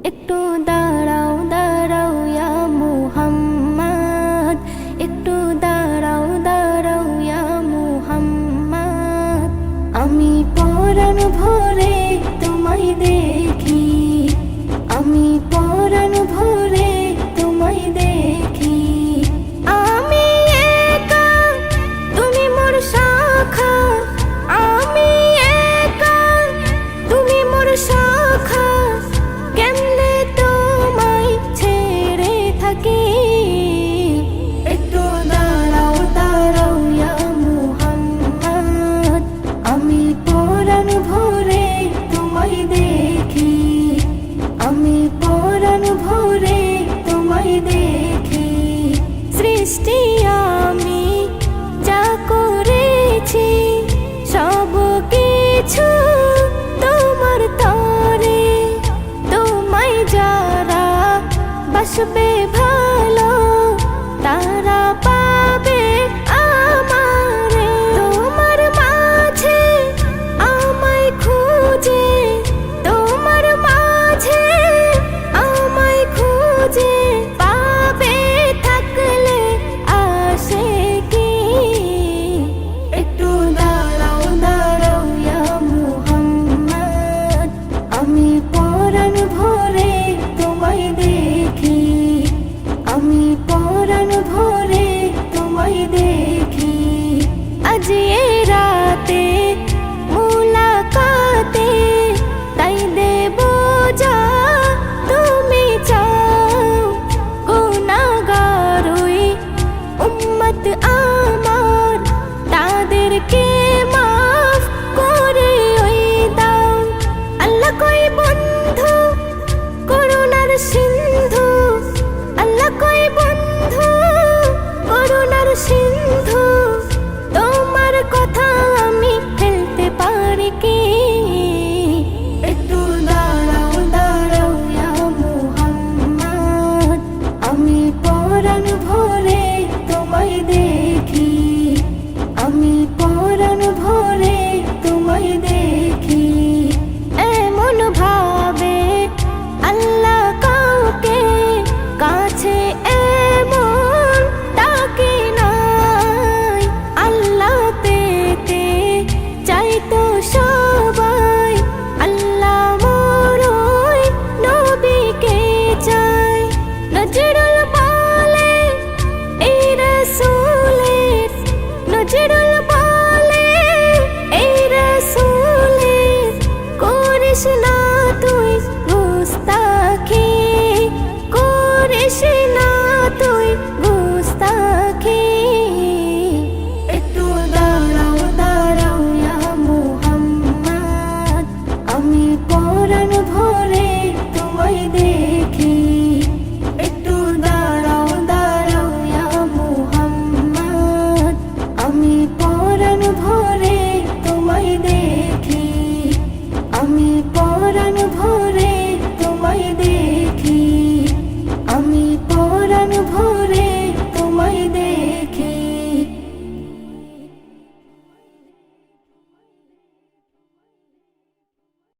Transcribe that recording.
একটু দাঁড়াও দাঁড়াও ইয়া মুহাম্মদ, একটু দাঁড়াও দাঁড়াও ইয়া মুহাম্মদ। আমি পরাণ ভরে তোমায় দেখি, আমি পরাণ ভরে তোমায় দেখি। আমি একা তুমি মোর শাখা, আমি একা তুমি মোর শাখা, কেমনে তোমায় ছেড়ে থাকি। একটু দাঁড়াও দাঁড়াও ইয়া মুহাম্মদ, আমি পরাণ ভরে তোমায় দেখি, আমি পরাণ ভরে তোমায় দেখি। সৃষ্টি আমি যা করেছি সব কিছু তোমার তরে, তোমায় যারা বাসবে ভালো তারা পাবে আমারে। তোমার মাঝে আমায় খুঁজে, তোমার মাঝে আমায় খুঁজে পাবে থাকলে আশিকি। একটু দাঁড়াও দাঁড়াও ইয়া মুহাম্মদ, আমি পরাণ ভরে তোমায় দেখি, আমি পরাণ ভরে তোমায় দেখি। আজ এ রাতে মুলাকাতে তাই দেব যা তুমি চাও। গুনাহগার ওই উম্মত আমার, তাদেরকে মাফ করে ওই দাও। আল্লাহ কই বন্ধু করুণার সিন্ধু, আল্লাহ কই বন্ধু করুণার সিন্ধু। তোমার কথা আমি ফেলতে পারি কি?